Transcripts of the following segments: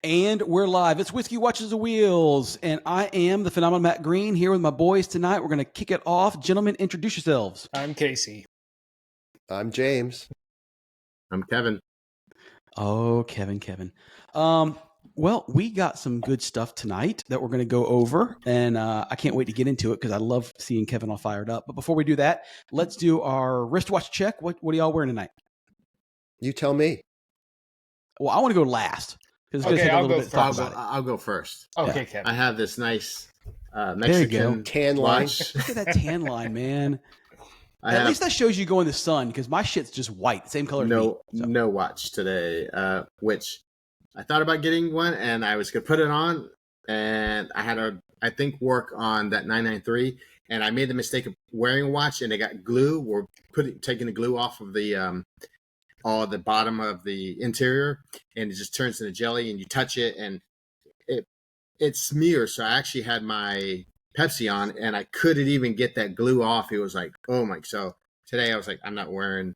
And we're live. It's Whiskey Watches the Wheels, and I am the phenomenal Matt Green here with my boys tonight. We're going to kick it off. Gentlemen, introduce yourselves. I'm Casey. I'm James. I'm Kevin. Oh, Kevin. Well, we got some good stuff tonight that we're going to go over, and I can't wait to get into it because I love seeing Kevin all fired up. But before we do that, let's do our wristwatch check. What are y'all wearing tonight? You tell me. Well, I want to go last. Okay, I'll go first. I'll go first. Okay, Yeah. Kevin. I have this nice Mexican tan line. Look at that tan line, man. At least that shows you go in the sun because my shit's just white, same color as me. No watch today, which I thought about getting one, and I was going to put it on, and I had work on that 993, and I made the mistake of wearing a watch, and it got glue. We're taking the glue off of the bottom of the interior, and it just turns into jelly, and you touch it and it smears. So I actually had my Pepsi on and I couldn't even get that glue off. It was like, oh my. So today I was like, I'm not wearing,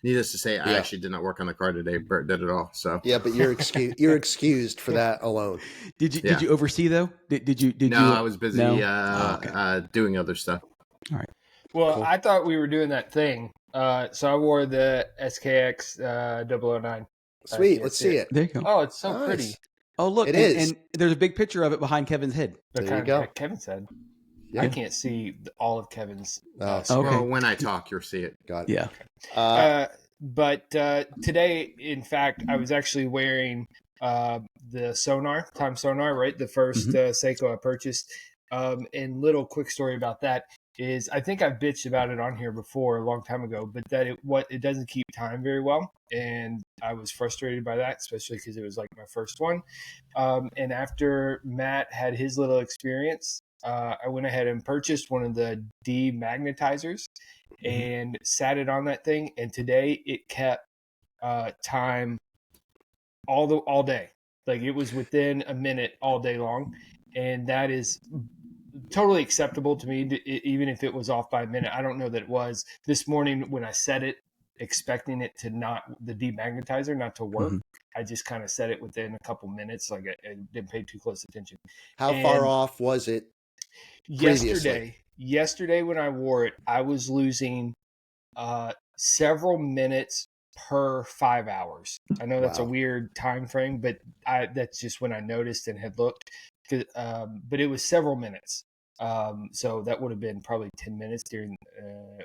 needless to say, I actually did not work on the car today. Bert did it all. So yeah, but you're excused for that alone. Did you oversee though? Did you? I was busy doing other stuff. All right. Well, Cool. I thought we were doing that thing. So I wore the SKX 009. Sweet. Let's see it. There you go. Oh, it's so Nice. pretty. Oh, look. It is. And there's a big picture of it behind Kevin's head. There you go. Like Kevin said. Yeah. I can't see all of Kevin's. Oh, Okay. Well, when I talk, you'll see it. Got it. Yeah. But today, in fact, I was actually wearing the Time Sonar, right? The first Seiko I purchased. And little quick story about that is I think I've bitched about it on here before a long time ago, but that it doesn't keep time very well. And I was frustrated by that, especially because it was like my first one. And after Matt had his little experience, I went ahead and purchased one of the demagnetizers and sat it on that thing. And today it kept time all day. Like it was within a minute all day long. And that is totally acceptable to me, even if it was off by a minute. I don't know that it was. This morning when I set it, expecting it to the demagnetizer not to work, I just kind of set it within a couple minutes. Like I didn't pay too close attention. How far off was it? Yesterday when I wore it, I was losing several minutes per 5 hours. I know that's a weird time frame, but that's just when I noticed and had looked. But it was several minutes. So that would have been probably 10 minutes during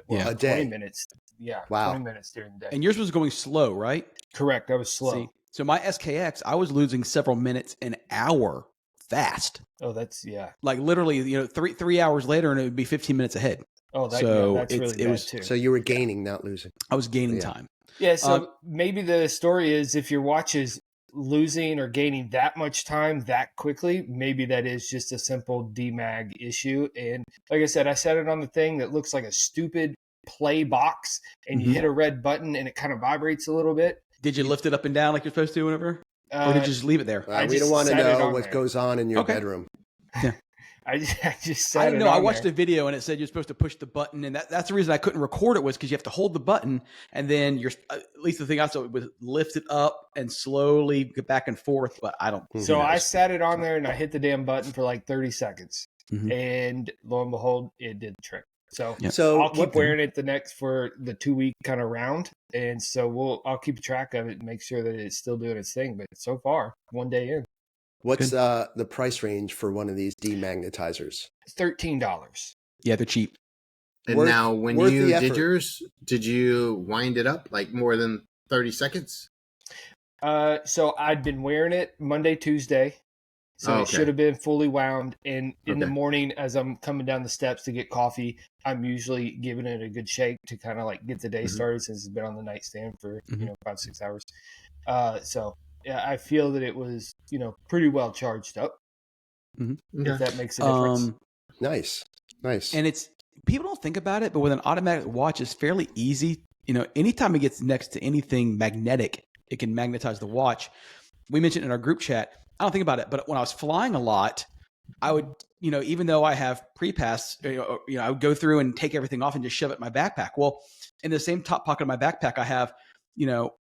a day. 20 minutes. Yeah. Wow. 20 minutes during the day. And yours was going slow, right? Correct. I was slow. See, so my SKX, I was losing several minutes an hour fast. Oh, that's like literally, 3 hours later, and it would be 15 minutes ahead. Oh, that's really bad too. So you were gaining, not losing. I was gaining time. Yeah. So maybe the story is if your watch is losing or gaining that much time that quickly, maybe that is just a simple demag issue. And like I said, I set it on the thing that looks like a stupid play box, and you hit a red button and it kind of vibrates a little bit. Did you lift it up and down like you're supposed to whenever? Or did you just leave it there? We don't want to know what goes on in your bedroom. Yeah. I just sat I know. I watched a video and it said you're supposed to push the button, and that's the reason I couldn't record it was because you have to hold the button, and then you're at least the thing I saw was lift it up and slowly get back and forth. But I don't. So I sat it on there and I hit the damn button for like 30 seconds, and lo and behold, it did the trick. So I'll keep wearing it for the 2-week kind of round, and so I'll keep track of it and make sure that it's still doing its thing. But so far, 1 day in. What's the price range for one of these demagnetizers? $13. Yeah, they're cheap. And now, when you did yours, did you wind it up like more than 30 seconds? So I'd been wearing it Monday, Tuesday. So it should have been fully wound. And in the morning, as I'm coming down the steps to get coffee, I'm usually giving it a good shake to kind of like get the day started, since it's been on the nightstand for 5-6 hours. So yeah, I feel that it was pretty well charged up. If that makes a difference. Nice. And it's people don't think about it, but with an automatic watch, it's fairly easy. Anytime it gets next to anything magnetic, it can magnetize the watch. We mentioned in our group chat. I don't think about it, but when I was flying a lot, I would, even though I have pre-pass, I would go through and take everything off and just shove it in my backpack. Well, in the same top pocket of my backpack, I have,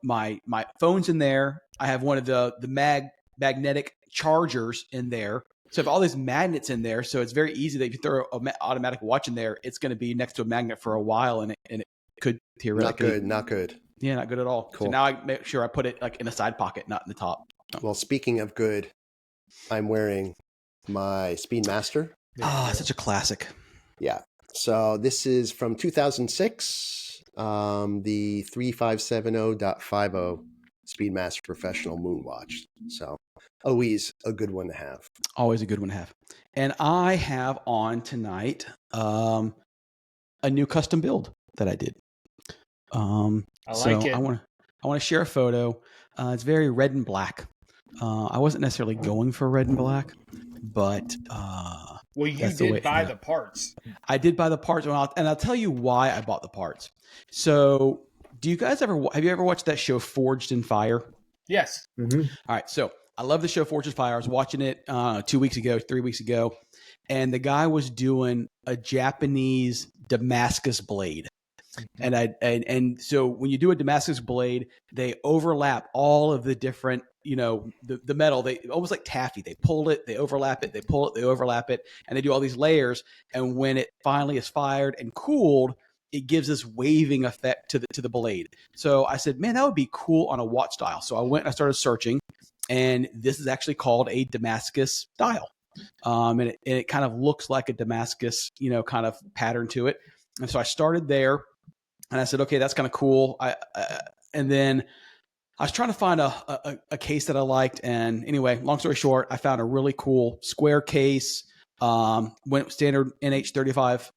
my phone's in there. I have one of the mag magnetic chargers in there. So if all these magnets in there, so it's very easy that if you throw an automatic watch in there, it's going to be next to a magnet for a while, and it could theoretically Not good. Yeah, not good at all. Cool. So now I make sure I put it like in a side pocket, not in the top. Well, speaking of good, I'm wearing my Speedmaster. Such a classic. Yeah. So this is from 2006, the 3570.50 Speedmaster Professional Moonwatch. So always a good one to have. Always a good one to have. And I have on tonight a new custom build that I did. I like it. I want to share a photo. It's very red and black. I wasn't necessarily going for red and black, but well, you did buy the parts. I did buy the parts, and I'll tell you why I bought the parts. So, have you ever watched that show Forged in Fire? Yes. Mm-hmm. All right, so I love the show Forged in Fire. I was watching it 3 weeks ago, and the guy was doing a Japanese Damascus blade. And so when you do a Damascus blade, they overlap all of the different, the metal. They almost like taffy. They pull it, they overlap it, they pull it, they overlap it, and they do all these layers. And when it finally is fired and cooled, it gives this waving effect to the blade. So I said, man, that would be cool on a watch dial. So I went and I started searching, and this is actually called a Damascus dial. And it kind of looks like a Damascus, kind of pattern to it. And so I started there. And I said, okay, that's kind of cool. And then I was trying to find a case that I liked. And anyway, long story short, I found a really cool square case. Went standard NH35.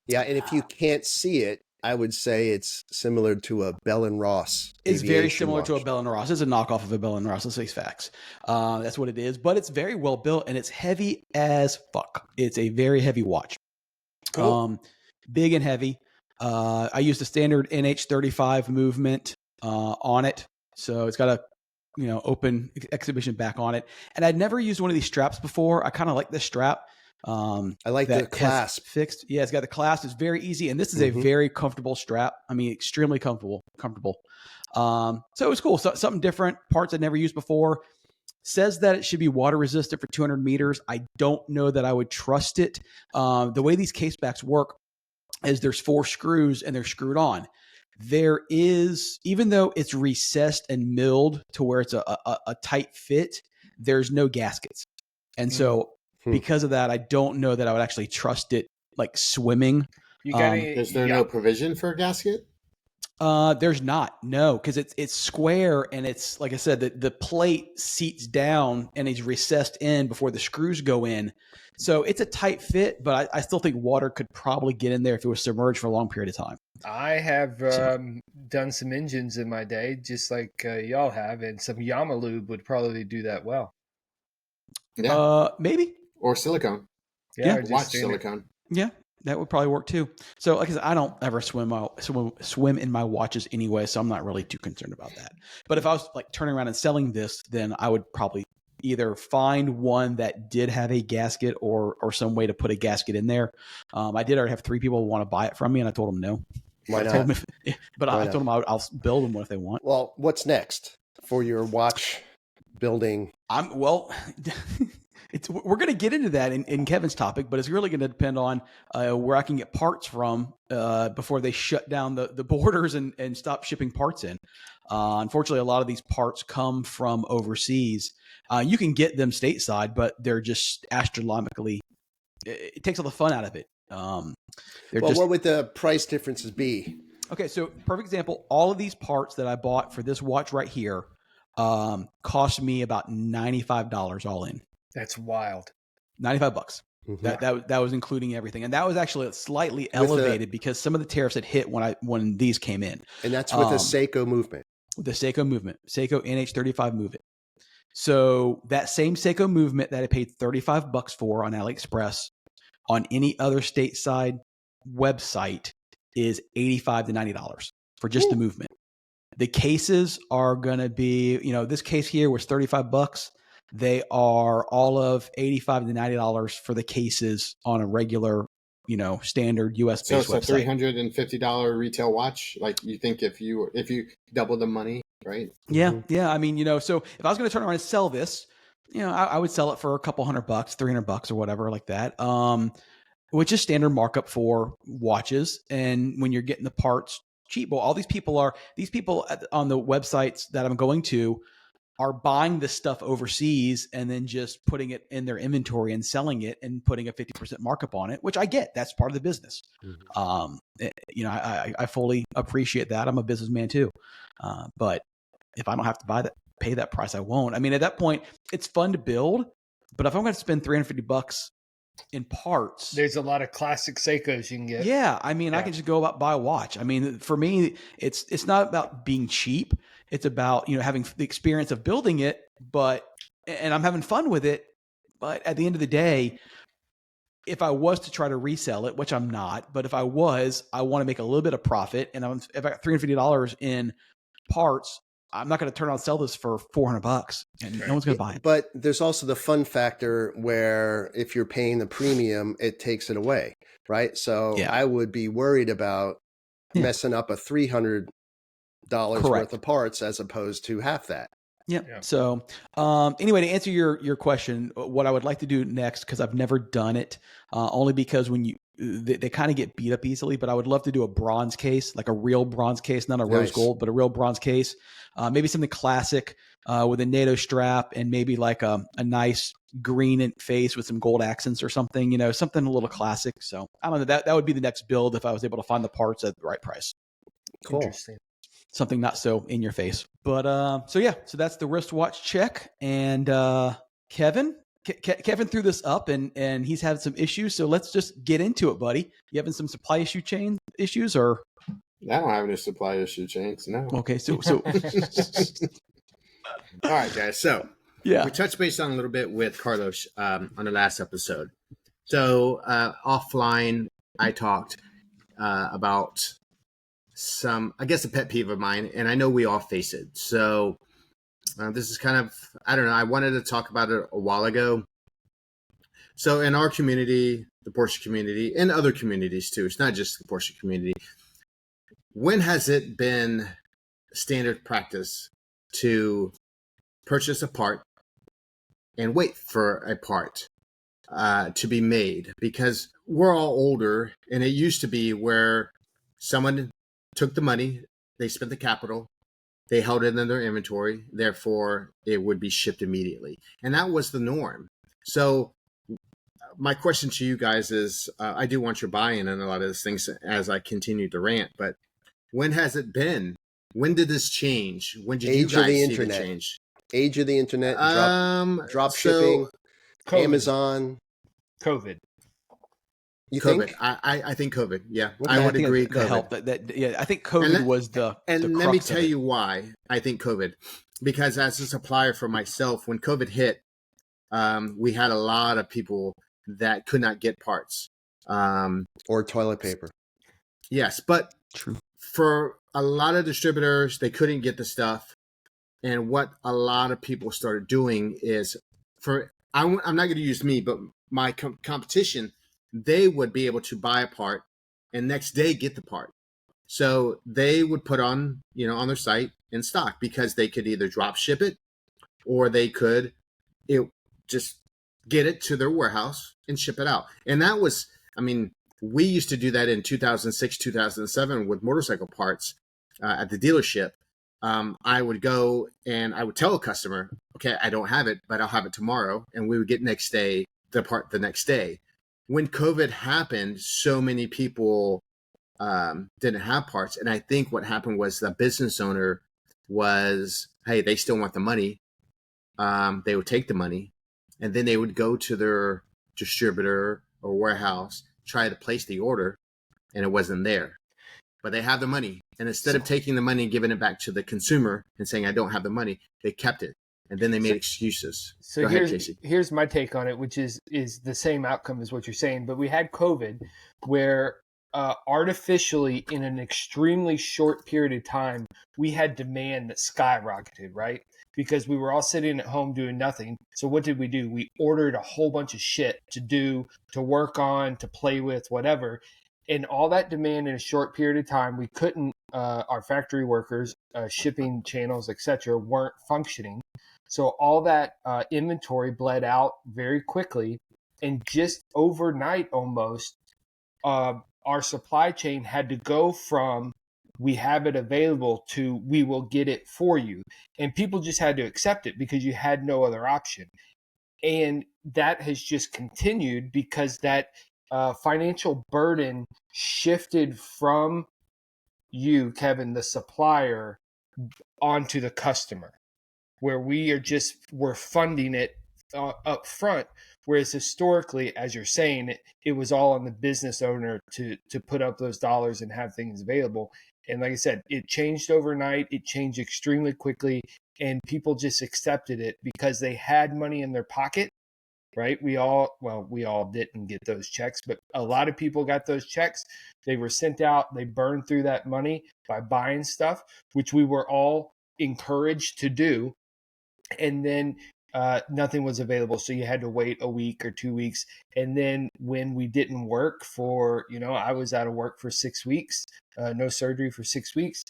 Yeah, and if you can't see it, I would say it's similar to a Bell & Ross. It's very similar to a Bell & Ross. It's a knockoff of a Bell & Ross. Let's face facts. That's what it is. But it's very well built, and it's heavy as fuck. It's a very heavy watch. Cool. Big and heavy. I used a standard NH35 movement on it, so it's got a open exhibition back on it. And I'd never used one of these straps before. I kind of like this strap. I like the clasp fixed. Yeah, it's got the clasp. It's very easy, and this is a very comfortable strap. I mean, extremely comfortable. So it was cool. So, something different. Parts I'd never used before. Says that it should be water resistant for 200 meters. I don't know that I would trust it. The way these case backs work is there's 4 screws and they're screwed on. There is, even though it's recessed and milled to where it's a tight fit, there's no gaskets. And so because of that, I don't know that I would actually trust it like swimming. Is there no provision for a gasket? There's not, no, because it's square, and it's like I said, the plate seats down and is recessed in before the screws go in. So it's a tight fit, but I still think water could probably get in there if it was submerged for a long period of time. I have done some engines in my day, just like y'all have, and some Yamalube would probably do that well. Yeah, maybe, or silicone. Yeah, watch silicone. Yeah. That would probably work too. So, like I said, I don't ever swim in my watches anyway, so I'm not really too concerned about that. But if I was like turning around and selling this, then I would probably either find one that did have a gasket or some way to put a gasket in there. I did already have 3 people want to buy it from me, and I told them no. Why not? I told them I'll build them one if they want. Well, what's next for your watch building? We're going to get into that in Kevin's topic, but it's really going to depend on where I can get parts from before they shut down the borders and stop shipping parts in. Unfortunately, a lot of these parts come from overseas. You can get them stateside, but they're just astronomically. It takes all the fun out of it. What would the price differences be? Okay, so perfect example. All of these parts that I bought for this watch right here cost me about $95 all in. That's wild. $95. Mm-hmm. That was including everything, and that was actually slightly elevated because some of the tariffs had hit when these came in. And that's with the Seiko movement. The Seiko movement, Seiko NH35 movement. So that same Seiko movement that I paid $35 for on AliExpress on any other stateside website is $85 to $90 for just the movement. The cases are going to be, this case here was $35. They are all of $85 to $90 for the cases on a regular, standard US So based it's a website. $350 retail watch. Like you think if you double the money, right? Yeah. I mean, so if I was going to turn around and sell this, I would sell it for a couple $100, $300 or whatever like that. Which is standard markup for watches. And when you're getting the parts cheap, well, all these people on the websites that I'm going to are buying this stuff overseas and then just putting it in their inventory and selling it and putting a 50% markup on it, which I get. That's part of the business. I fully appreciate that. I'm a businessman too. But if I don't have to pay that price, I won't. I mean, at that point, it's fun to build, but if I'm going to spend $350 in parts, there's a lot of classic Seikos you can get. Yeah, I mean, I can just go out buy a watch. I mean, for me, it's not about being cheap. It's about having the experience of building it, and I'm having fun with it. But at the end of the day, if I was to try to resell it, which I'm not, but if I was, I want to make a little bit of profit. And if I got $350 in parts, I'm not going to turn around and sell this for $400 and no one's going to buy it. But there's also the fun factor where if you're paying the premium, it takes it away, right? So I would be worried about messing up a $300 worth of parts as opposed to half that. Yeah. So anyway, to answer your question, what I would like to do next, because I've never done it, only because when they kind of get beat up easily, but I would love to do a bronze case, like a real bronze case, not a rose gold, but a real bronze case. Maybe something classic with a NATO strap and maybe like a nice green face with some gold accents or something, something a little classic. So I don't know, that would be the next build if I was able to find the parts at the right price. Cool. Interesting. Something not so in your face. But so that's the wristwatch check. And Kevin threw this up and he's had some issues. So let's just get into it, buddy. You having some supply issues or? I don't have any supply issue chains. No. Okay. So all right, guys. So we touched base on a little bit with Carlos on the last episode. So offline, I talked about some, I guess, a pet peeve of mine, and I know we all face it. So this is kind of, I don't know, I wanted to talk about it a while ago. So in our community, the Porsche community, and other communities too, it's not just the Porsche community, when has it been standard practice to purchase a part and wait for a part to be made? Because we're all older, and it used to be where someone took the money, they spent the capital, they held it in their inventory, therefore it would be shipped immediately. And that was the norm. So my question to you guys is, I do want your buy-in on a lot of these things as I continue to rant, but when has it been? When did this change? When did you guys see the change? Age of the internet, drop shipping, COVID. Amazon. COVID. You COVID. think? I think COVID. Yeah, Okay, I would agree. The help I think COVID was the let me tell you why I think COVID. Because as a supplier for myself, when COVID hit, we had a lot of people that could not get parts or toilet paper. Yes, but true. For a lot of distributors, they couldn't get the stuff, and what a lot of people started doing is, I'm not going to use me, but my competition, they would be able to buy a part and next day get the part. So they would put on their site in stock because they could either drop ship it or they could just get it to their warehouse and ship it out. And that was, we used to do that in 2006, 2007 with motorcycle parts at the dealership. I would go and I would tell a customer, okay, I don't have it, but I'll have it tomorrow. And we would get the part the next day. When COVID happened, so many people didn't have parts. And I think what happened was the business owner was, hey, they still want the money. They would take the money and then they would go to their distributor or warehouse, try to place the order, and it wasn't there. But they have the money. And instead of taking the money and giving it back to the consumer and saying, I don't have the money, they kept it. And then they made excuses. So Go ahead, Casey. Here's my take on it, which is the same outcome as what you're saying. But we had COVID where artificially, in an extremely short period of time, we had demand that skyrocketed, right? Because we were all sitting at home doing nothing. So what did we do? We ordered a whole bunch of shit to do, to work on, to play with, whatever. And all that demand in a short period of time, we couldn't, our factory workers, shipping channels, etc., weren't functioning. So all that inventory bled out very quickly. And just overnight almost, our supply chain had to go from we have it available to we will get it for you. And people just had to accept it because you had no other option. And that has just continued because that financial burden shifted from you, Kevin, the supplier, onto the customer, where we're funding it up front, whereas historically, as you're saying, it was all on the business owner to put up those dollars and have things available. And like I said, it changed overnight. It changed extremely quickly, and people just accepted it because they had money in their pocket, right? We all didn't get those checks, but a lot of people got those checks. They were sent out. They burned through that money by buying stuff, which we were all encouraged to do. And then nothing was available, so you had to wait a week or 2 weeks. And then when we didn't work for, I was out of work for 6 weeks, no surgery for 6 weeks.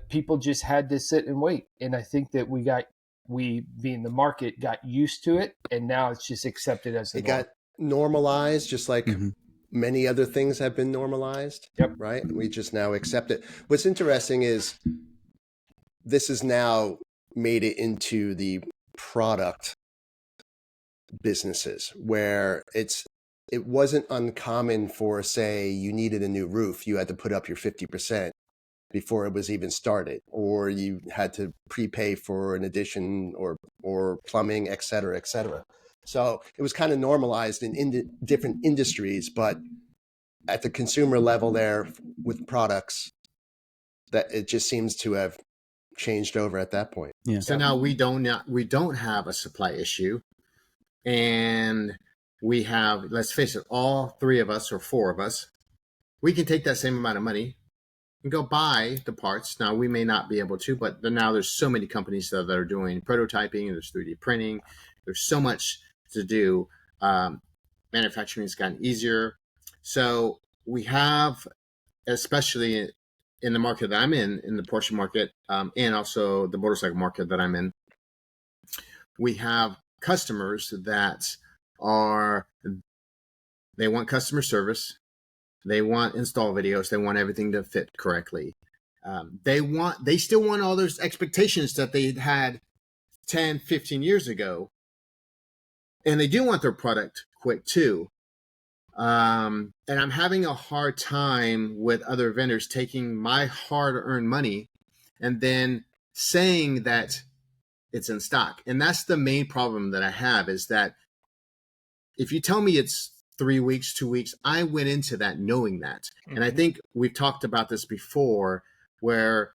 People just had to sit and wait. And I think that we being the market got used to it, and now it's just accepted as the It norm. got normalized, just like Mhm. many other things have been normalized. Yep. Right. We just now accept it. What's interesting is this has now made it into the product businesses where it wasn't uncommon for, say, you needed a new roof, you had to put up your 50% before it was even started, or you had to prepay for an addition or plumbing, et cetera, et cetera. So it was kind of normalized in different industries, but at the consumer level there with products, that it just seems to have changed over at that point. Yeah. So now we don't have a supply issue, and we have, let's face it, all three of us or four of us, we can take that same amount of money and go buy the parts. Now we may not be able to, but now there's so many companies that are doing prototyping, and there's 3D printing. There's so much to do. Manufacturing has gotten easier. So we have, especially in the market that I'm in the Porsche market, and also the motorcycle market that I'm in, we have customers that they want customer service. They want install videos. They want everything to fit correctly. They still want all those expectations that they had 10, 15 years ago. And they do want their product quick too. And I'm having a hard time with other vendors taking my hard-earned money and then saying that it's in stock. And that's the main problem that I have, is that if you tell me it's 3 weeks, 2 weeks, I went into that knowing that. Mm-hmm. And I think we've talked about this before, where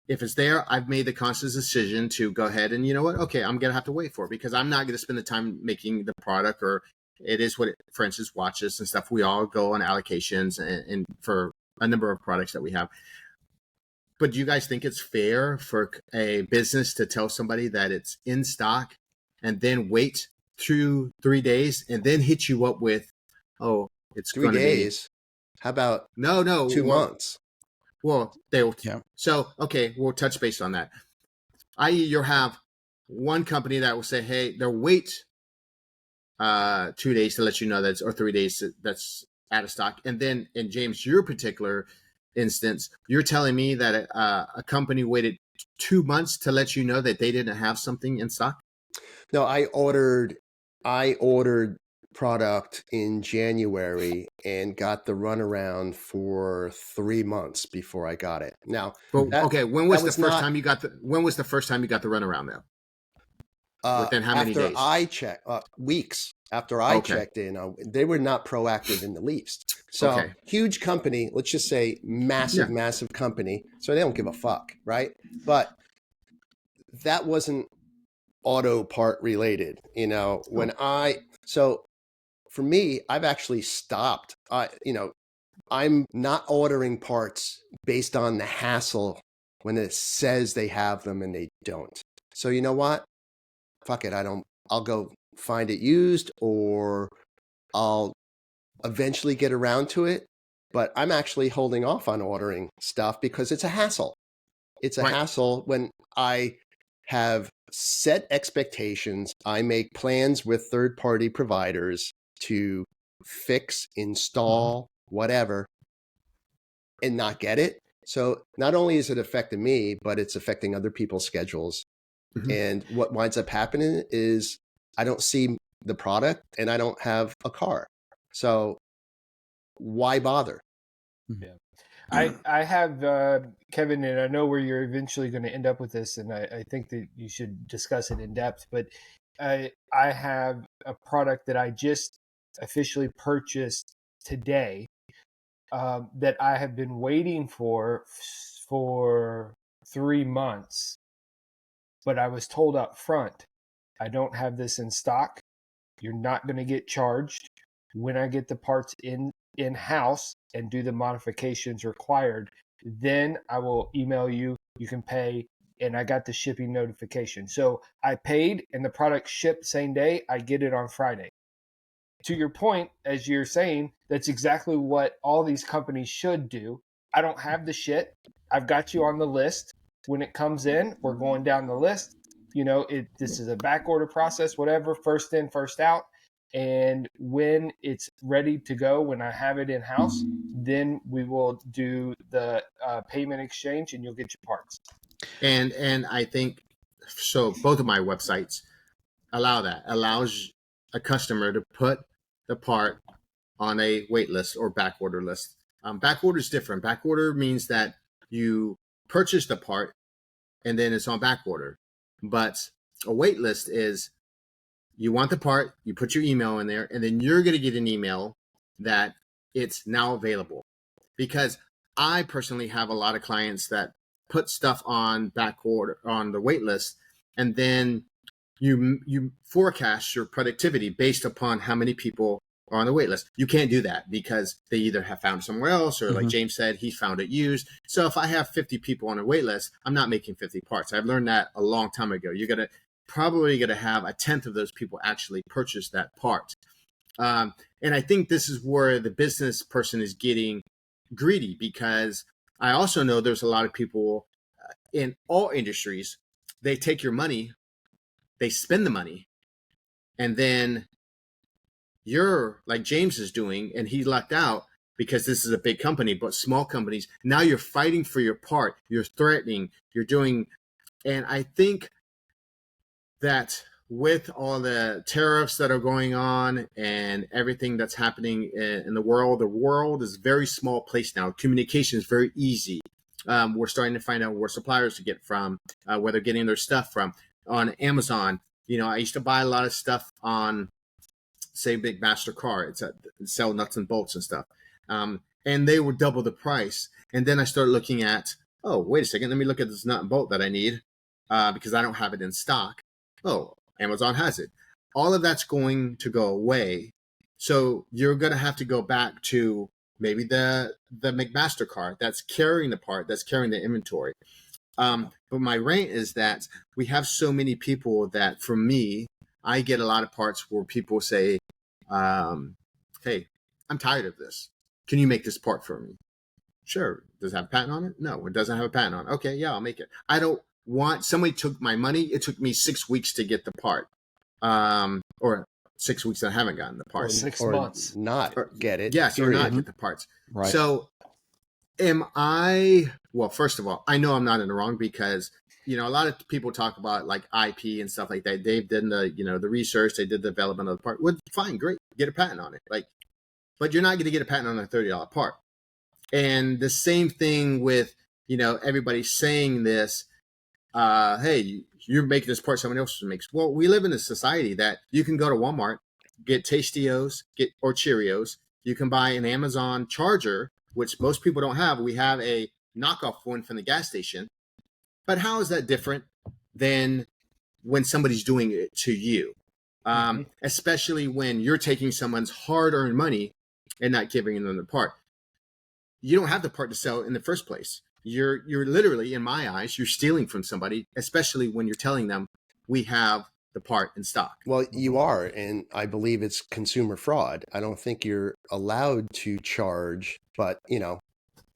if it's there, I've made the conscious decision to go ahead and, you know what, okay, I'm going to have to wait for it, because I'm not going to spend the time making the product, or it is what, for instance, watches and stuff, we all go on allocations and for a number of products that we have. But do you guys think it's fair for a business to tell somebody that it's in stock and then wait 2-3 days and then hit you up with, oh, it's 3 days? How about no 2 months? Well, so okay, we'll touch base on that. I.e., you'll have one company that will say, hey, they'll wait 2 days to let you know that's, or 3 days that's out of stock. And then in James, your particular instance, you're telling me that a company waited 2 months to let you know that they didn't have something in stock? No, I ordered product in January and got the runaround for 3 months before I got it. Now, okay, when was the first time you got the runaround though? Within how many days? After I checked, weeks after I checked in, they were not proactive in the least. So huge company, let's just say massive company. So they don't give a fuck, right? But that wasn't auto part related, so for me, I've actually stopped, I'm not ordering parts based on the hassle when it says they have them and they don't. So you know what? Fuck it. I'll go find it used, or I'll eventually get around to it. But I'm actually holding off on ordering stuff because it's a hassle. It's a Right. hassle when I have set expectations. I make plans with third-party providers to fix, install, whatever, and not get it. So not only is it affecting me, but it's affecting other people's schedules. Mhm. And what winds up happening is I don't see the product and I don't have a car. So why bother? I have Kevin, and I know where you're eventually going to end up with this, and I think that you should discuss it in depth. But I have a product that I just officially purchased today that I have been waiting for 3 months, but I was told up front, I don't have this in stock. You're not going to get charged when I get the parts in house and do the modifications required. Then I will email you. You can pay, and I got the shipping notification. So I paid, and the product shipped same day. I get it on Friday. To your point, as you're saying, that's exactly what all these companies should do. I don't have the shit. I've got you on the list. When it comes in, we're going down the list. This is a back order process, whatever, first in, first out. And when it's ready to go, when I have it in house, then we will do the payment exchange, and you'll get your parts. And I think so. Both of my websites allows a customer to put the part on a wait list or back order list. Back order is different. Back order means that you purchase the part and then it's on back order. But a wait list is you want the part, you put your email in there, and then you're going to get an email that it's now available. Because I personally have a lot of clients that put stuff on back order on the wait list, and then you forecast your productivity based upon how many people are on the wait list. You can't do that because they either have found it somewhere else, or like James said, he found it used. So if I have 50 people on a wait list, I'm not making 50 parts. I've learned that a long time ago. You're probably going to have a tenth of those people actually purchase that part. And I think this is where the business person is getting greedy, because I also know there's a lot of people in all industries. They take your money, they spend the money, and then you're like James is doing, and he lucked out because this is a big company. But small companies, now you're fighting for your part, you're threatening, you're doing. And I think that with all the tariffs that are going on and everything that's happening in the world is a very small place now. Communication is very easy. We're starting to find out where suppliers to get from, where they're getting their stuff from. On Amazon, I used to buy a lot of stuff on, say, Big Master Car. It's sell nuts and bolts and stuff. And they were double the price. And then I started looking at, oh, wait a second, let me look at this nut and bolt that I need because I don't have it in stock. Oh, Amazon has it. All of that's going to go away. So you're going to have to go back to maybe the McMaster car that's carrying the part, that's carrying the inventory. But my rant is that we have so many people that, for me, I get a lot of parts where people say, hey, I'm tired of this. Can you make this part for me? Sure. Does it have a patent on it? No, it doesn't have a patent on it. Okay, yeah, I'll make it. I don't want, somebody took my money. It took me 6 weeks to get the part. Or 6 weeks I haven't gotten the part. Or 6 months. Not get it. Yes, or not get the parts. Right. So well, first of all, I know I'm not in the wrong because, a lot of people talk about like IP and stuff like that. They've done the research, they did the development of the part. Well, fine, great, get a patent on it. But you're not going to get a patent on a $30 part. And the same thing with, everybody saying this, hey, you're making this part someone else makes. Well, we live in a society that you can go to Walmart, get Tastios, or Cheerios. You can buy an Amazon charger, which most people don't have. We have a knockoff one from the gas station. But how is that different than when somebody's doing it to you? Especially when you're taking someone's hard-earned money and not giving them the part. you don't have the part to sell in the first place. You're literally, in my eyes, you're stealing from somebody, especially when you're telling them we have the part in stock. Well, you are, and I believe it's consumer fraud. I don't think you're allowed to charge, but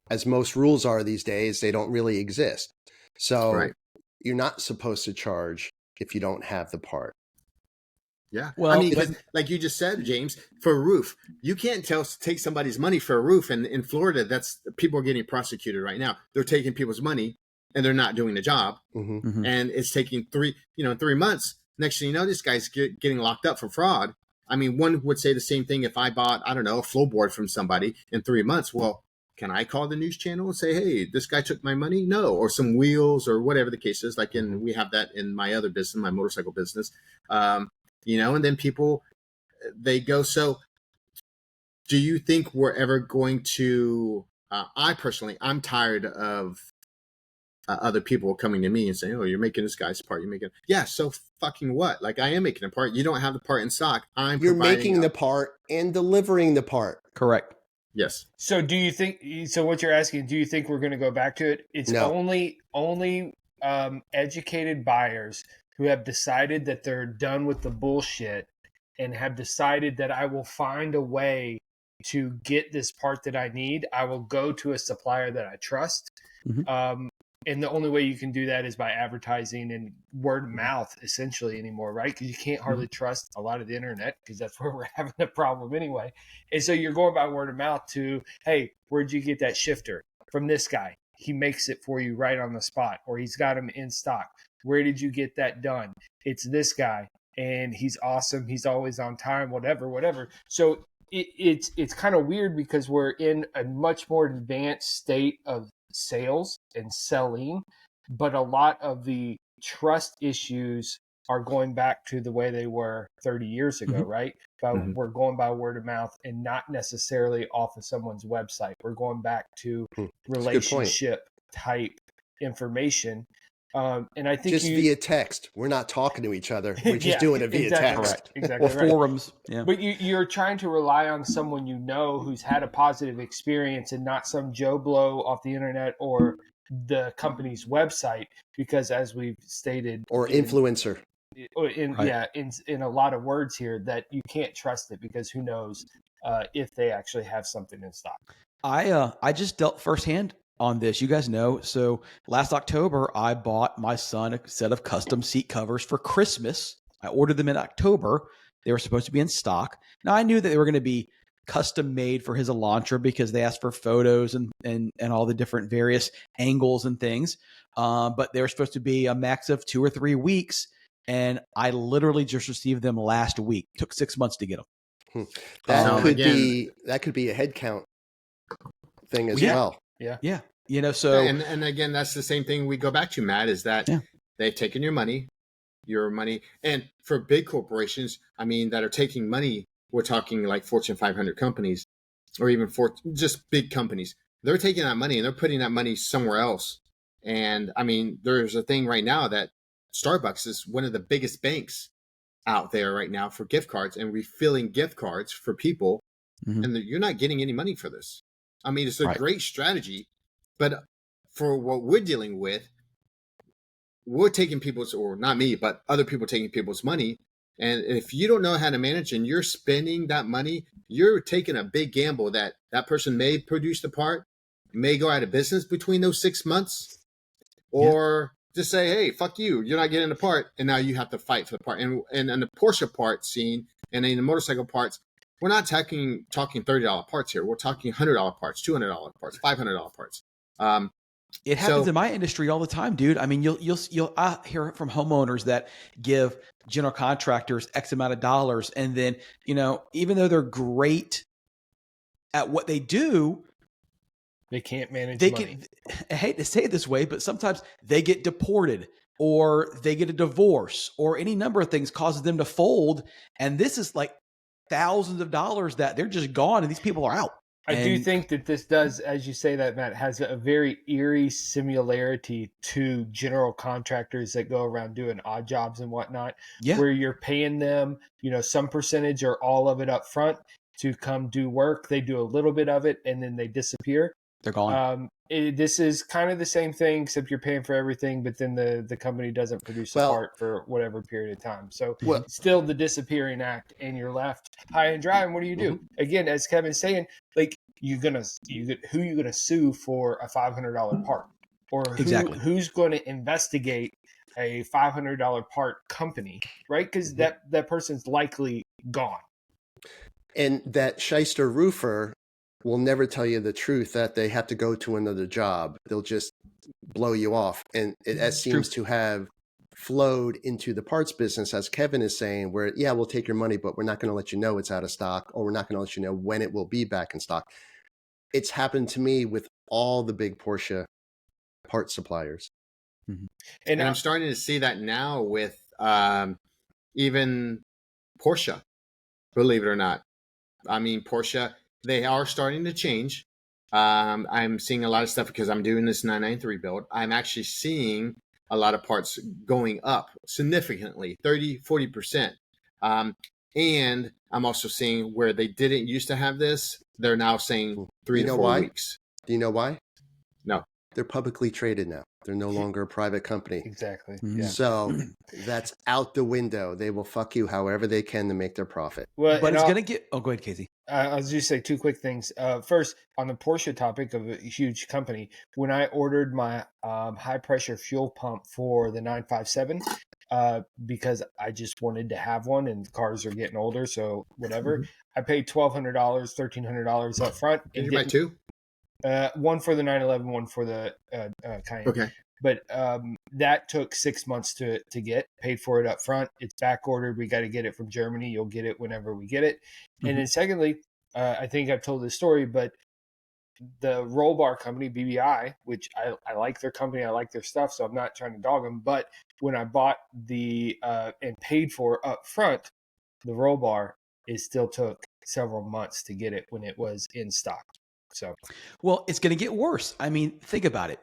as most rules are these days, they don't really exist. So Right. you're not supposed to charge if you don't have the part. Yeah. Well, I mean, because like you just said, James, for a roof, you can't take somebody's money for a roof. And in Florida, that's people are getting prosecuted right now. They're taking people's money and they're not doing the job. Mm-hmm. And it's taking 3 months. Next thing you know, this guy's getting locked up for fraud. I mean, one would say the same thing if I bought, I don't know, a flowboard from somebody in 3 months. Well, can I call the news channel and say, hey, this guy took my money? No. Or some wheels or whatever the case is. Like we have that in my other business, my motorcycle business. And then people, they go. So do you think we're ever going to, I'm tired of other people coming to me and saying, oh, you're making this guy's part. You're making, yeah. So fucking what? Like I am making a part. You don't have the part in stock. You're making the part and delivering the part. correct. Yes. So do you think? So what you're asking? Do you think we're going to go back to it? It's No. only educated buyers who have decided that they're done with the bullshit and have decided that I will find a way to get this part that I need. I will go to a supplier that I trust. Mhm. And the only way you can do that is by advertising and word of mouth, essentially, anymore, right? Because you can't hardly trust a lot of the internet, because that's where we're having the problem anyway. And so you're going by word of mouth to, hey, where'd you get that shifter? From this guy. He makes it for you right on the spot, or he's got them in stock. Where did you get that done? It's this guy, and he's awesome. He's always on time, whatever. So it's kind of weird because we're in a much more advanced state of sales and selling, but a lot of the trust issues are going back to the way they were 30 years ago, right? But we're going by word of mouth and not necessarily off of someone's website. We're going back to relationship type information. And I think just via text. We're not talking to each other. We're just doing it via exactly, text. Exactly. Or right. forums. Yeah. But you're trying to rely on someone who's had a positive experience, and not some Joe Blow off the internet or the company's website, because as we've stated, Or influencer. in a lot of words here, that you can't trust it because who knows if they actually have something in stock. I just dealt firsthand on this. You guys know. So last October, I bought my son a set of custom seat covers for Christmas. I ordered them in October. They were supposed to be in stock. Now I knew that they were going to be custom made for his Elantra because they asked for photos and all the different various angles and things. But they were supposed to be a max of 2 or 3 weeks. And I literally just received them last week. It took 6 months to get them. That could be a head count thing as well. Yeah. So and again, that's the same thing we go back to, Matt, is that they've taken your money, and for big corporations, I mean, that are taking money, we're talking like Fortune 500 companies, or even just big companies. They're taking that money and they're putting that money somewhere else. And I mean, there's a thing right now that Starbucks is one of the biggest banks out there right now for gift cards and refilling gift cards for people. And you're not getting any money for this. I mean, it's a great strategy, but for what we're dealing with, we're taking people's, or not me, but other people taking people's money. And if you don't know how to manage and you're spending that money, you're taking a big gamble that that person may produce the part, may go out of business between those 6 months, or just say, hey, fuck you, you're not getting the part. And now you have to fight for the part. And in the Porsche part scene and in the motorcycle parts, we're not talking $30 parts here. We're talking $100 parts, $200 parts, $500 parts. It happens in my industry all the time, dude. I mean, you'll hear from homeowners that give general contractors X amount of dollars, and then even though they're great at what they do, they can't manage money. I hate to say it this way, but sometimes they get deported, or they get a divorce, or any number of things causes them to fold, and this is like thousands of dollars that they're just gone, and these people are out. I do think that this does, as you say that, Matt, has a very eerie similarity to general contractors that go around doing odd jobs and whatnot, where you're paying them, some percentage or all of it up front to come do work. They do a little bit of it and then they disappear. They're gone. This is kind of the same thing, except you're paying for everything, but then the company doesn't produce a Well- part for whatever period of time. So Well- still the disappearing act, and you're left high and dry. And what do you do? Again, as Kevin's saying, like who you gonna sue for a $500 part, or Exactly. who's going to investigate a $500 part company, right? Because that person's likely gone. And that shyster roofer will never tell you the truth that they have to go to another job. They'll just blow you off. And it seems to have flowed into the parts business, as Kevin is saying, where, yeah, we'll take your money, but we're not going to let you know it's out of stock, or we're not going to let you know when it will be back in stock. It's happened to me with all the big Porsche parts suppliers. And I'm starting to see that now with even Porsche, believe it or not. I mean, Porsche, they are starting to change. I'm seeing a lot of stuff because I'm doing this 993 build. I'm actually seeing a lot of parts going up significantly, 30, 40%. And I'm also seeing where they didn't used to have this, they're now saying 3 to 4 weeks. Do you know why? No. They're publicly traded now. They're no longer a private company. exactly. Mhm. Yeah. So that's out the window. They will fuck you however they can to make their profit. Well, But and it's I'll- going to get. Oh, go ahead, Casey. I'll just say two quick things. First, on the Porsche topic of a huge company, when I ordered my high pressure fuel pump for the 957, because I just wanted to have one, and cars are getting older, so whatever, I paid $1,200, $1,300 up front. Did and you buy two? one for the 911, one for the Cayenne. Okay. But that took 6 months to get. Paid for it up front. It's back ordered. We got to get it from Germany. You'll get it whenever we get it. And then secondly, I think I've told this story, but the roll bar company, BBI, which I like their company, I like their stuff, so I'm not trying to dog them. But when I bought the and paid for up front, the roll bar, it still took several months to get it when it was in stock. So, Well, it's going to get worse. I mean, think about it.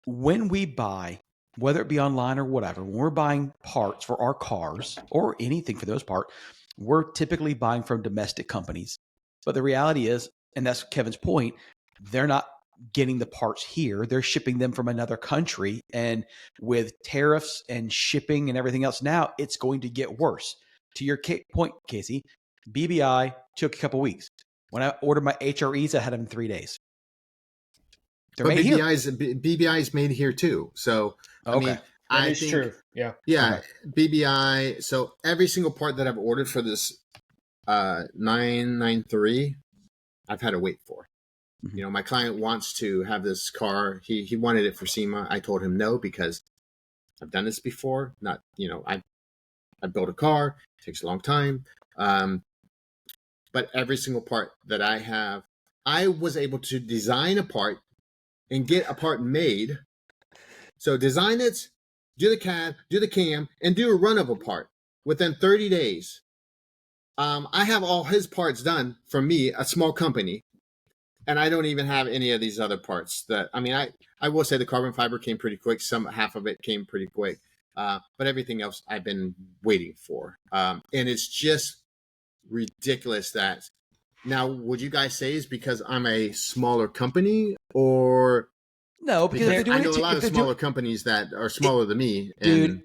When we buy, whether it be online or whatever, when we're buying parts for our cars or anything for those parts, we're typically buying from domestic companies. But the reality is, and that's Kevin's point, they're not getting the parts here. They're shipping them from another country. And with tariffs and shipping and everything else now, it's going to get worse. To your point, Casey, BBI took a couple weeks. When I ordered my HREs, I had them in 3 days. They're But made here. BBI is made here too. So, I mean, that I is think, true. Yeah. yeah, BBI. So every single part that I've ordered for this 993, I've had to wait for. Mhm. You know, my client wants to have this car. He wanted it for SEMA. I told him no because I've done this before. Not, you know, I built a car. It takes a long time. But every single part that I have, I was able to design a part and get a part made. So design it, do the CAD, do the CAM, and do a run of a part within 30 days. I have all his parts done from me, a small company, and I don't even have any of these other parts. That I mean, I will say the carbon fiber came pretty quick. Half of it came pretty quick, but everything else I've been waiting for, and it's just ridiculous that. Now, would you guys say is because I'm a smaller company, or No, because if they're doing I know it a lot if of they're smaller companies that are smaller than me, dude,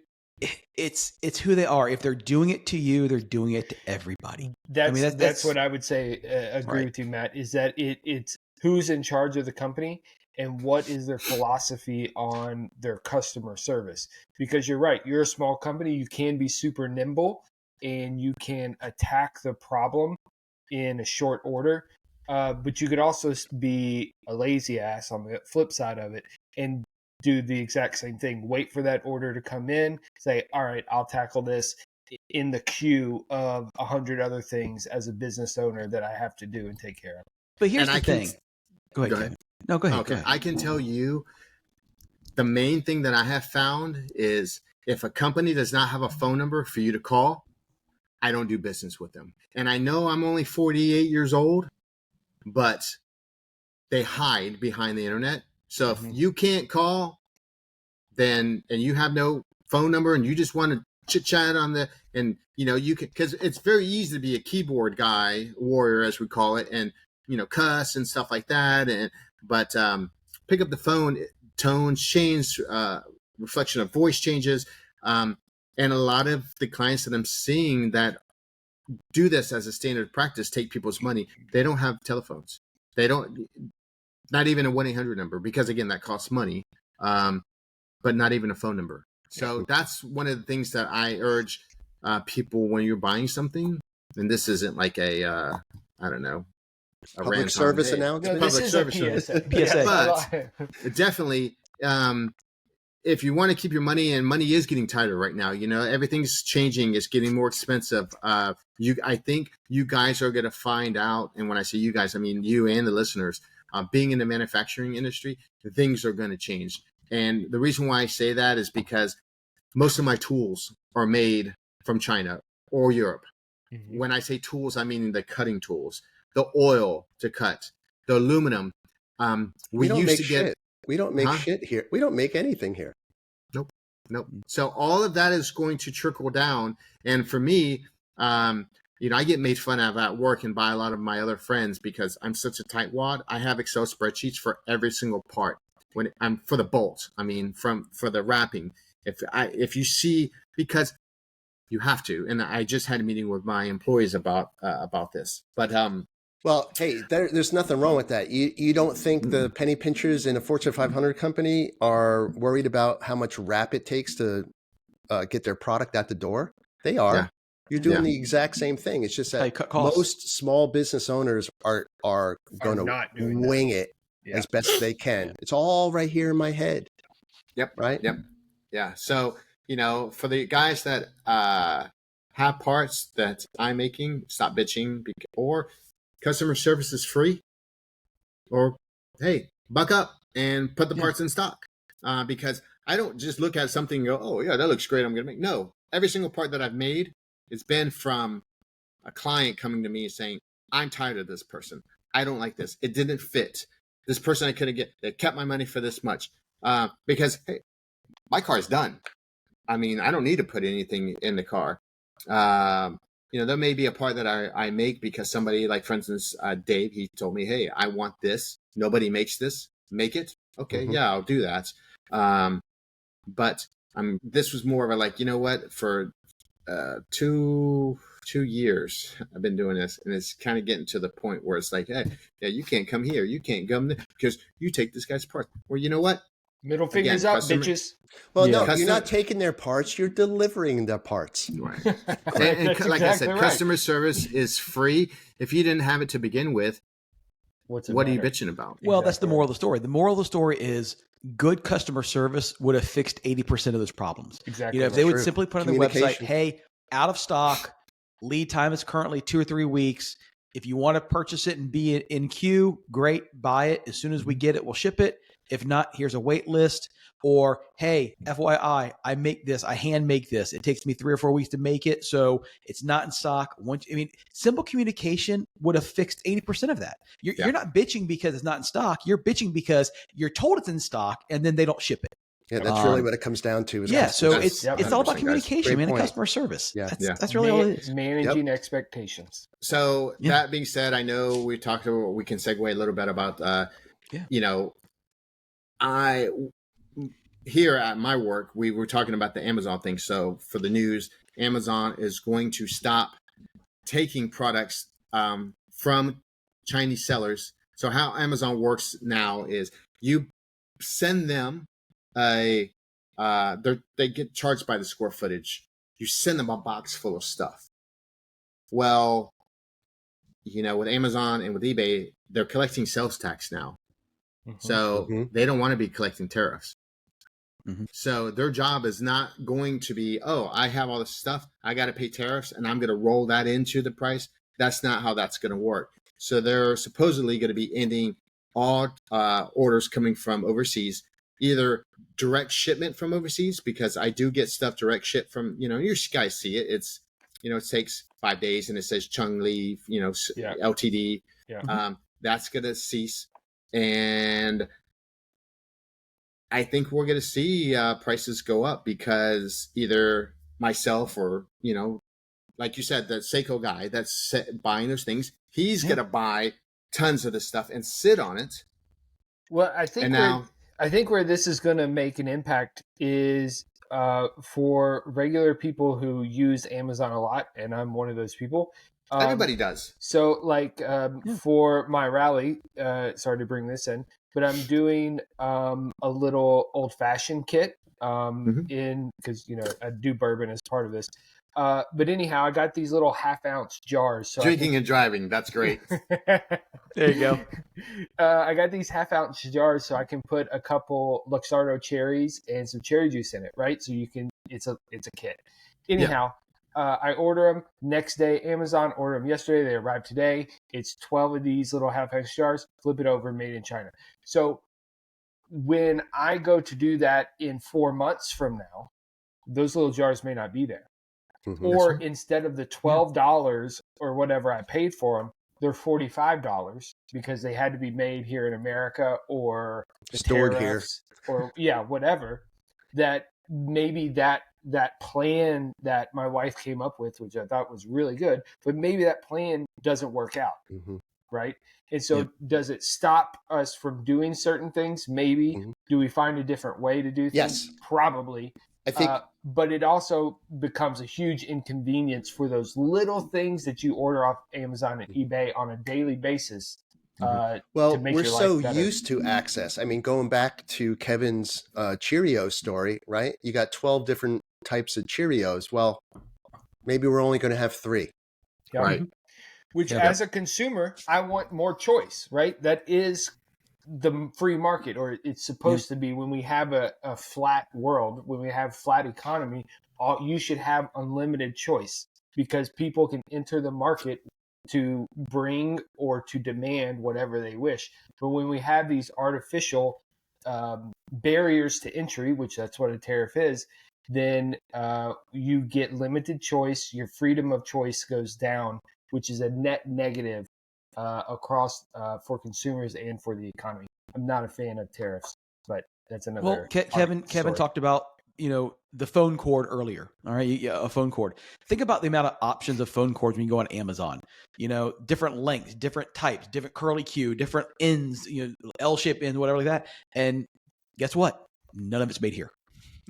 it's who they are. If they're doing it to you, they're doing it to everybody. That's what I would say. Agree Right. with you, Matt. Is that it's who's in charge of the company and what is their philosophy on their customer service? Because you're right, you're a small company. You can be super nimble and you can attack the problem in a short order. But you could also be a lazy ass on the flip side of it and do the exact same thing. Wait for that order to come in. Say, all right, I'll tackle this in the queue of 100 other things as a business owner that I have to do and take care of. But here's And the thing. Go ahead, Kevin. No, go ahead. Okay, Go ahead. I can tell you the main thing that I have found is if a company does not have a phone number for you to call, I don't do business with them. And I know I'm only 48 years old, but they hide behind the internet. So if you can't call, then and you have no phone number and you just want to chit chat on the and you know you can because it's very easy to be a keyboard guy warrior as we call it and you know cuss and stuff like that and but pick up the phone, tones change, reflection of voice changes. And a lot of the clients that I'm seeing that do this as a standard practice, take people's money, they don't have telephones. They don't, not even a 1-800 number, because again, that costs money, but not even a phone number. So that's one of the things that I urge people when you're buying something. And this isn't like a, I don't know, a Public rant service on, announcement. No, this public is service a announcement. PSA. But definitely, if you want to keep your money, and money is getting tighter right now, everything's changing. It's getting more expensive. I think you guys are going to find out. And when I say you guys, I mean you and the listeners, being in the manufacturing industry, things are going to change. And the reason why I say that is because most of my tools are made from China or Europe. Mhm. When I say tools, I mean the cutting tools, the oil to cut, the aluminum. We don't used make to get shit. We don't make shit here. We don't make anything here. Nope. So all of that is going to trickle down. And for me, I get made fun of at work and by a lot of my other friends because I'm such a tightwad. I have Excel spreadsheets for every single part. When I'm for the bolt, for the wrapping. If you see, because you have to. And I just had a meeting with my employees about this. But well, hey, there's nothing wrong with that. You don't think the penny pinchers in a Fortune 500 company are worried about how much wrap it takes to get their product out the door? They are. Yeah. You're doing the exact same thing. It's just that most small business owners are going to wing it as best they can. It's all right here in my head. Yep. Right? Yep. Yeah. So, for the guys that have parts that I'm making, stop bitching, or customer service is free, or hey, buck up and put the parts in stock. Because I don't just look at something and go, oh yeah, that looks great, I'm going to make. No, every single part that I've made, it's been from a client coming to me saying, I'm tired of this person. I don't like this. It didn't fit. This person I couldn't get, they kept my money for this much. Because hey, my car's done. I mean, I don't need to put anything in the car. There may be a part that I make because somebody, like for instance, Dave, he told me, hey, I want this. Nobody makes this. Make it. Okay, yeah, I'll do that. But this was more of a like, you know what, for 2 years I've been doing this, and it's kind of getting to the point where it's like, hey, yeah, you can't come here, you can't come there because you take this guy's part. Well, you know what? Middle fingers up, bitches. Well, no, you're not taking their parts. You're delivering their parts. Right. and like exactly I said, customer service is free. If you didn't have it to begin with, what are you bitching about? Well, that's the moral of the story. The moral of the story is good customer service would have fixed 80% of those problems. Exactly. If they would simply put on their website, hey, out of stock, lead time is currently 2 or 3 weeks. If you want to purchase it and be in queue, great, buy it. As soon as we get it, we'll ship it. If not, here's a wait list. Or, hey, FYI, I make this, I hand make this. It takes me 3 or 4 weeks to make it, so it's not in stock. Simple communication would have fixed 80% of that. You're not bitching because it's not in stock. You're bitching because you're told it's in stock and then they don't ship it. Yeah, that's really what it comes down to. So it's all about communication, man, and customer service. Yeah. That's really all it is. Managing expectations. So that being said, I know we talked about, we can segue a little bit about, I here at my work, we were talking about the Amazon thing. So for the news, Amazon is going to stop taking products from Chinese sellers. So how Amazon works now is you send them they get charged by the square footage. You send them a box full of stuff. Well, with Amazon and with eBay, they're collecting sales tax now. So they don't want to be collecting tariffs. So their job is not going to be, oh, I have all this stuff, I got to pay tariffs, and I'm going to roll that into the price. That's not how that's going to work. So they're supposedly going to be ending all orders coming from overseas, either direct shipment from overseas, because I do get stuff direct ship from, you guys see it. It's, it takes 5 days and it says Chung Li, LTD. Yeah. That's going to cease. And I think we're going to see prices go up because either myself or, like you said, the Seiko guy that's buying those things, he's going to buy tons of this stuff and sit on it Well, And now, I think where this is going to make an impact is for regular people who use Amazon a lot, and I'm one of those people. everybody does. So, like Yeah. for my rally, sorry to bring this in, but I'm doing a little old fashioned kit Mhm. in because I do bourbon as part of this. But anyhow, I got these little half-ounce jars. So Drinking and driving, that's great. There you go. I got these half-ounce jars so I can put a couple Luxardo cherries and some cherry juice in it, right? So you can it's a kit. Anyhow, I order them next day. Amazon order them yesterday. They arrived today. It's 12 of these little half-ounce jars. Flip it over, made in China. So when I go to do that in 4 months from now, those little jars may not be there. Mhm. Or instead of the $12 or whatever I paid for them, they're $45 because they had to be made here in America or the Stored here. tariffs or whatever. That maybe that plan that my wife came up with, which I thought was really good, but maybe that plan doesn't work out, Mhm. right? And so Yep. does it stop us from doing certain things? Maybe. Mhm. Do we find a different way to do things? Yes. Probably. I think But it also becomes a huge inconvenience for those little things that you order off Amazon and eBay on a daily basis to well, make we're your so life better. used to access. I mean, going back to Kevin's Cheerios story, right? You got 12 different types of Cheerios. Well, maybe we're only going to have 3. Yeah. Right. Which, Yep. as a consumer, I want more choice, right? That is the free market, or it's supposed to be. When we have a flat world, when we have flat economy, you should have unlimited choice because people can enter the market to bring or to demand whatever they wish. But when we have these artificial barriers to entry, which that's what a tariff is, then you get limited choice. Your freedom of choice goes down, which is a net negative across for consumers and for the economy. I'm not a fan of tariffs, but that's another. Well, Kevin story. talked about the phone cord earlier. All right, a phone cord. Think about the amount of options of phone cords when you go on Amazon. Different lengths, different types, different curly Q, different ends. L-shaped ends, whatever like that. And guess what? None of it's made here.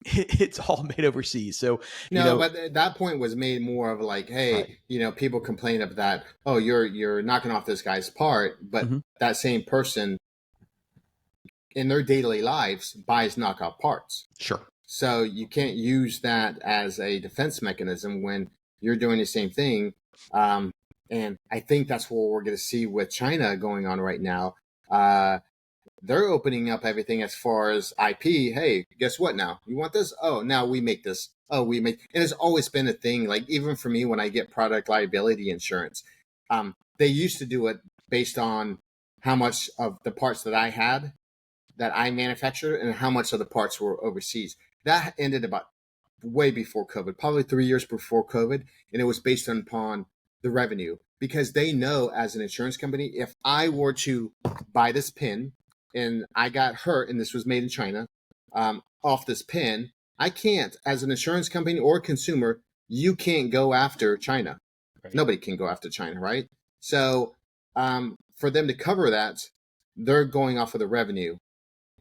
It's all made overseas. So No, but that point was made more of like, hey, Right. people complain of that. Oh, you're knocking off this guy's part, but Mhm. that same person in their daily lives buys knockoff parts. Sure. So you can't use that as a defense mechanism when you're doing the same thing. And I think that's what we're going to see with China going on right now. They're opening up everything as far as IP. Hey, guess what now? You want this? Oh, now we make this. Oh, we make, and it's always been a thing. Like even for me, when I get product liability insurance, they used to do it based on how much of the parts that I had that I manufactured and how much of the parts were overseas. That ended about way before COVID, probably 3 years before COVID. And it was based upon the revenue because they know as an insurance company, if I were to buy this pin and I got hurt and this was made in China off this pin, I can't, as an insurance company or consumer, you can't go after China. Right. Nobody can go after China, right? So for them to cover that, they're going off of the revenue.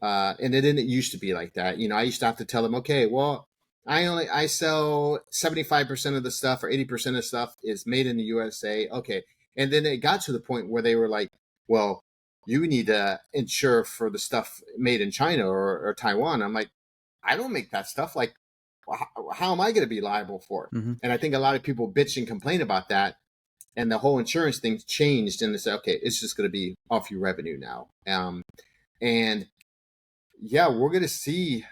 And it didn't used to be like that. I used to have to tell them, okay, well, I sell 75% of the stuff or 80% of the stuff is made in the USA. Okay. And then it got to the point where they were like, well, you need to insure for the stuff made in China or Taiwan. I'm like, I don't make that stuff. Like, how am I going to be liable for it? Mhm. And I think a lot of people bitch and complain about that. And the whole insurance thing changed and they said, okay, it's just going to be off your revenue now. And yeah, we're going to see,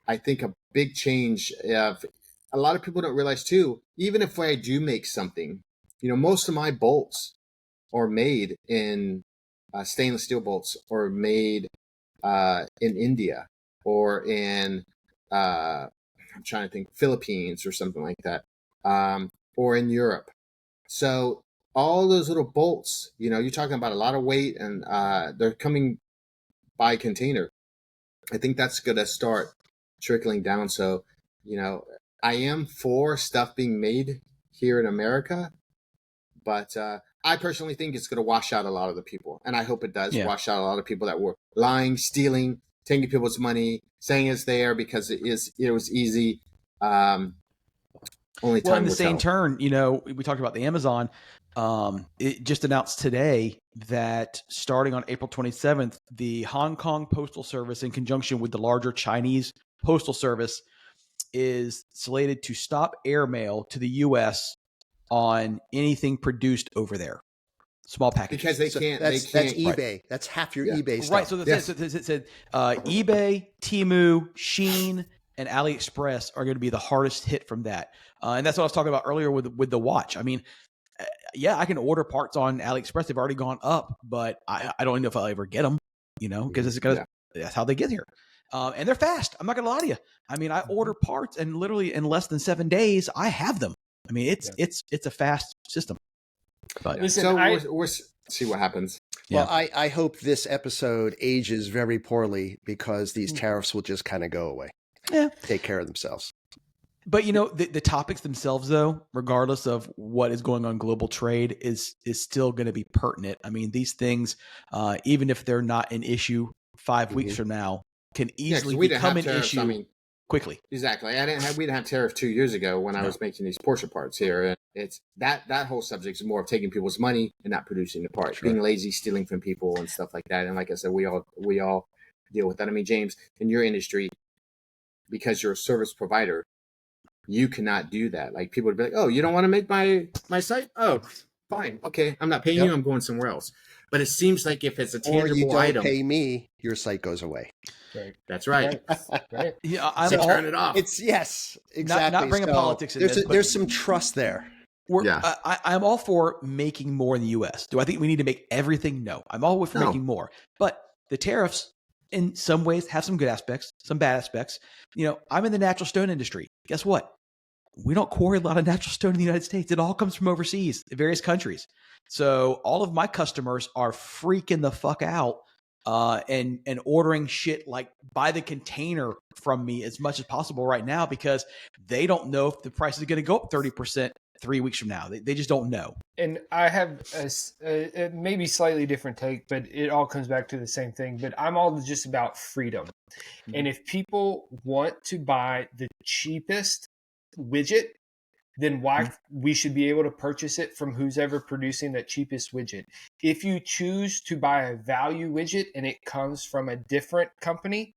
I think, a big change. Of a lot of people don't realize too, even if I do make something, most of my bolts are made in stainless steel bolts or made in India or in, I'm trying to think, Philippines or something like that, or in Europe. So all those little bolts, you're talking about a lot of weight and they're coming by container. I think that's going to start trickling down. So, I am for stuff being made here in America, but I personally think it's going to wash out a lot of the people, and I hope it does Yeah. wash out a lot of people that were lying, stealing, taking people's money, saying it's there because it was easy. Only time Well, in the will same tell. turn, we talked about the Amazon. It just announced today that starting on April 27th, the Hong Kong Postal Service, in conjunction with the larger Chinese Postal Service, is slated to stop airmail to the U.S. on anything produced over there. Small packages. Because they So can't. that's eBay. That's half your eBay stuff. Right. So it said eBay, Temu, Shein, and AliExpress are going to be the hardest hit from that. And that's what I was talking about earlier with the watch. I mean, yeah, I can order parts on AliExpress. They've already gone up, but I don't know if I'll ever get them, because that's how they get here. And they're fast. I'm not going to lie to you. I mean, I order parts and literally in less than 7 days, I have them. I mean, it's a fast system. But Listen, So we'll see what happens. Well, I hope this episode ages very poorly because these tariffs will just kind of go away. Yeah. Take care of themselves. But the topics themselves, though, regardless of what is going on global trade, is still going to be pertinent. I mean, these things, even if they're not an issue 5 weeks from now, can easily become an issue quickly. Exactly. We didn't have tariff 2 years ago when I was making these Porsche parts here. And it's that whole subject is more of taking people's money and not producing the parts, being lazy, stealing from people and stuff like that. And like I said, we all deal with that. I mean, James, in your industry, because you're a service provider, you cannot do that. Like people would be like, "Oh, you don't want to make my site? Oh, fine, okay, I'm not paying you. I'm going somewhere else." But it seems like if it's a tangible or you don't item, pay me, your site goes away. Right. That's right. Right. Yeah, So turn it off. It's exactly. Not bringing politics in this, but there's some trust there. I'm all for making more in the U.S. Do I think we need to make everything? No. I'm all for making more. But the tariffs, in some ways, have some good aspects, some bad aspects. I'm in the natural stone industry. Guess what? We don't quarry a lot of natural stone in the United States. It all comes from overseas, various countries. So all of my customers are freaking the fuck out and ordering shit like by the container from me as much as possible right now because they don't know if the price is going to go up 30% 3 weeks from now. They just don't know. And I have a maybe slightly different take, but it all comes back to the same thing. But I'm all just about freedom. Mm-hmm. And if people want to buy the cheapest widget, then why we should be able to purchase it from who's ever producing that cheapest widget. If you choose to buy a value widget and it comes from a different company,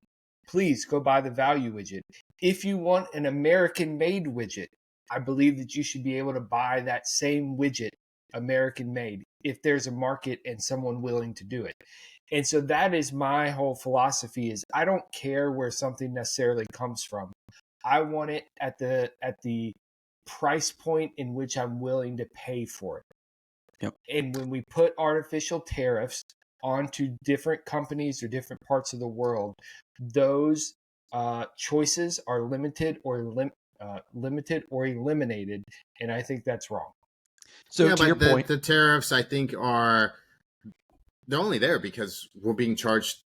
please go buy the value widget. If you want an American-made widget, I believe that you should be able to buy that same widget, American-made, if there's a market and someone willing to do it. And so that is my whole philosophy is I don't care where something necessarily comes from. I want it at the price point in which I'm willing to pay for it. Yep. And when we put artificial tariffs onto different companies or different parts of the world, those choices are limited or eliminated, and I think that's wrong. So to your point, the tariffs I think they're only there because we're being charged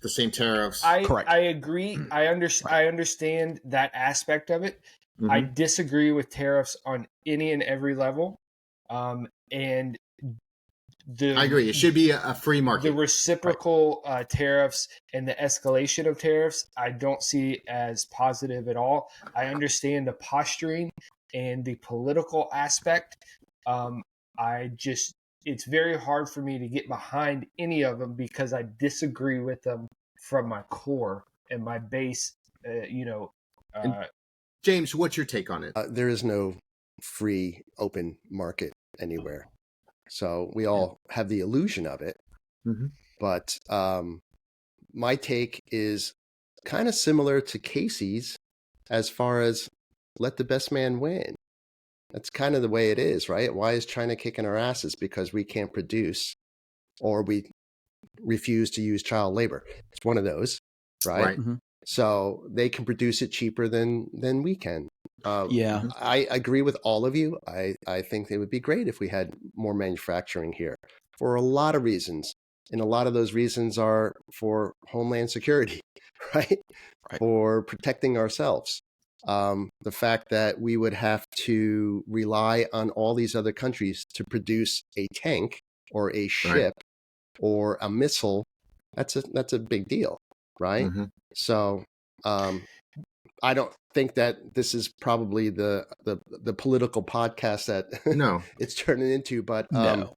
the same tariffs. Correct. I agree. I understand that aspect of it. Mm-hmm. I disagree with tariffs on any and every level. And I agree. It should be a free market. The reciprocal tariffs and the escalation of tariffs, I don't see as positive at all. I understand the posturing and the political aspect. It's very hard for me to get behind any of them because I disagree with them from my core and my base, James, what's your take on it? There is no free open market anywhere. So we all have the illusion of it. Mm-hmm. But my take is kind of similar to Casey's as far as let the best man win. That's kind of the way it is, right? Why is China kicking our asses? Because we can't produce or we refuse to use child labor. It's one of those, right? Mm-hmm. So they can produce it cheaper than we can. I agree with all of you. I think it would be great if we had more manufacturing here for a lot of reasons. And a lot of those reasons are for homeland security, right? For protecting ourselves. The fact that we would have to rely on all these other countries to produce a tank or a ship or a missile, that's a big deal, right? Mm-hmm. So I don't think that this is probably the political podcast that No. it's turning into, but No.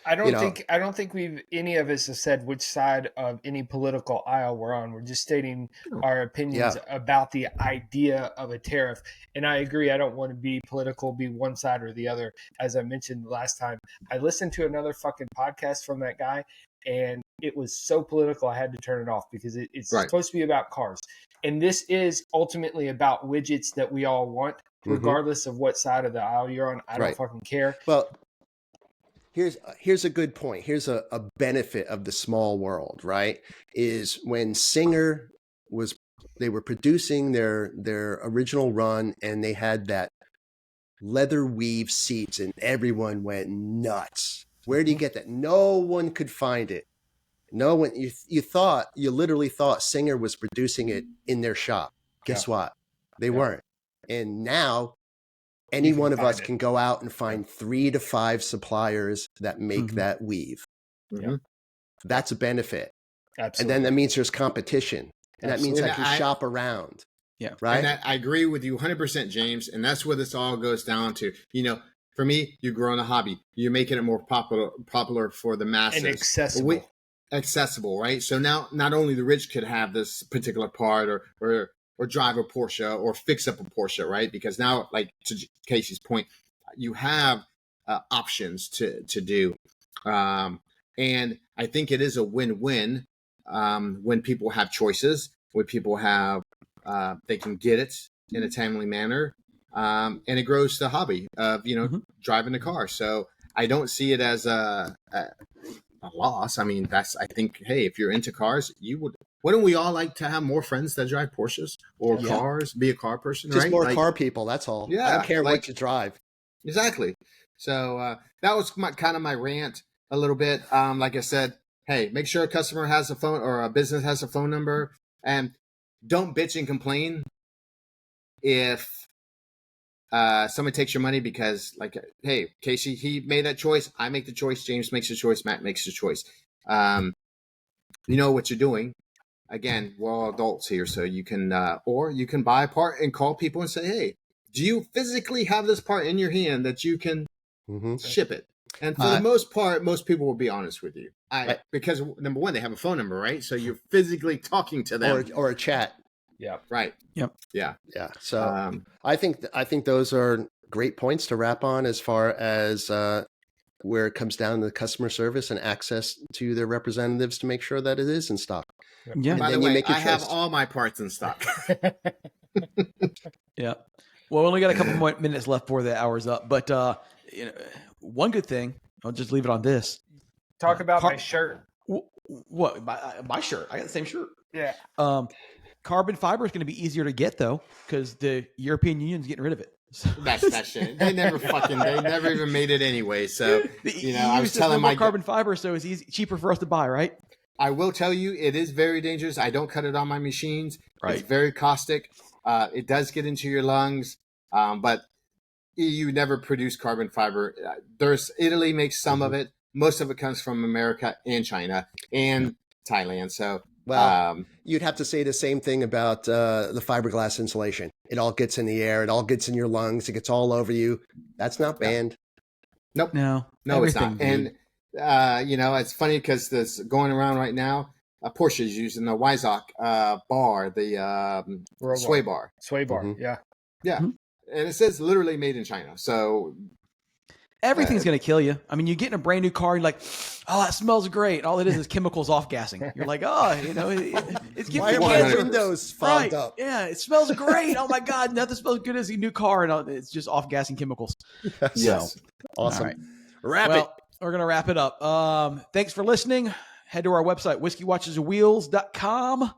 I don't think any of us have said which side of any political aisle we're on. We're just stating our opinions about the idea of a tariff. And I agree. I don't want to be political, be one side or the other. As I mentioned last time, I listened to another fucking podcast from that guy, and it was so political I had to turn it off because it's supposed to be about cars. And this is ultimately about widgets that we all want, regardless of what side of the aisle you're on. I don't fucking care. Well, here's a good point. Here's a benefit of the small world, right? Is when Singer they were producing their original run, and they had that leather weave seats, and everyone went nuts. Where do you get that? No one could find it. No one. You literally thought Singer was producing it in their shop. Guess what? They weren't. And now any one of us can go out and find 3 to 5 suppliers that make that weave. Mm-hmm. That's a benefit. Absolutely. And then that means there's competition. And that means I can shop around. Yeah. Right. And I agree with you 100%, James. And that's what this all goes down to. You know, for me, you're growing a hobby. You're making it more popular for the masses. And accessible. Accessible, right? So now not only the rich could have this particular part or drive a Porsche or fix up a Porsche, right? Because now, like to Casey's point, you have options to do. And I think it is a win-win when people have choices, when people have, they can get it in a timely manner. And it grows the hobby of, driving the car. So I don't see it as a loss. I mean, I think, hey, if you're into cars, wouldn't we all like to have more friends that drive Porsches or cars, be a car person, just right? more car people. That's all. Yeah. I don't care what you drive. Exactly. So that was kind of my rant a little bit. Like I said, hey, make sure a customer has a phone or a business has a phone number, and don't bitch and complain if someone takes your money because, like, hey, Casey, he made that choice. I make the choice. James makes the choice. Matt makes the choice. You know what you're doing. Again, we're all adults here, so you can, or you can buy a part and call people and say, hey, do you physically have this part in your hand that you can ship it? And for the most part, most people will be honest with you. Because number one, they have a phone number, right? So you're physically talking to them. Or a chat. Yeah. Right. Yep. Yeah. So I think those are great points to wrap on as far as where it comes down to customer service and access to their representatives to make sure that it is in stock. Yeah. By the way, I have all my parts in stock. Yeah. Well, we only got a couple more minutes left before the hour's up, but one good thing, I'll just leave it on this. Talk about my shirt. What? My shirt? I got the same shirt. Yeah. Carbon fiber is going to be easier to get though, because the European Union's getting rid of it. So. That's that shit. They never even made it anyway. So I was telling my carbon fiber, so it's cheaper for us to buy, right? I will tell you, it is very dangerous. I don't cut it on my machines. Right. It's very caustic. It does get into your lungs, but EU never produced carbon fiber. Italy makes some of it. Most of it comes from America and China and Thailand. So, you'd have to say the same thing about the fiberglass insulation. It all gets in the air. It all gets in your lungs. It gets all over you. That's not banned. Nope. No, it's not. And it's funny because this going around right now. Porsche is using the Weizok bar, the sway bar. Sway bar, yeah. Mm-hmm. And it says literally made in China. So everything's going to kill you. I mean, you get in a brand new car, you're like, oh, that smells great. All it is chemicals off gassing. You're like, oh, it's giving me cancer. My windows fogged up. Yeah, it smells great. Oh my God, nothing smells good as a new car, and it's just off gassing chemicals. Yes, awesome. Right. We're going to wrap it up. Thanks for listening. Head to our website, whiskeyWatchesWheels.com.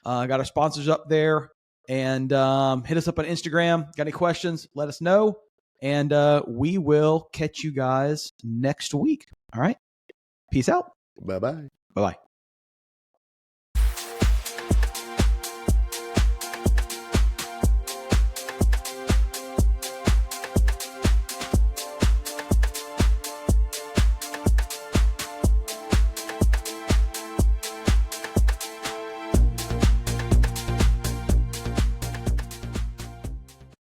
Got our sponsors up there. And hit us up on Instagram. Got any questions? Let us know. And we will catch you guys next week. All right. Peace out. Bye-bye. Bye-bye.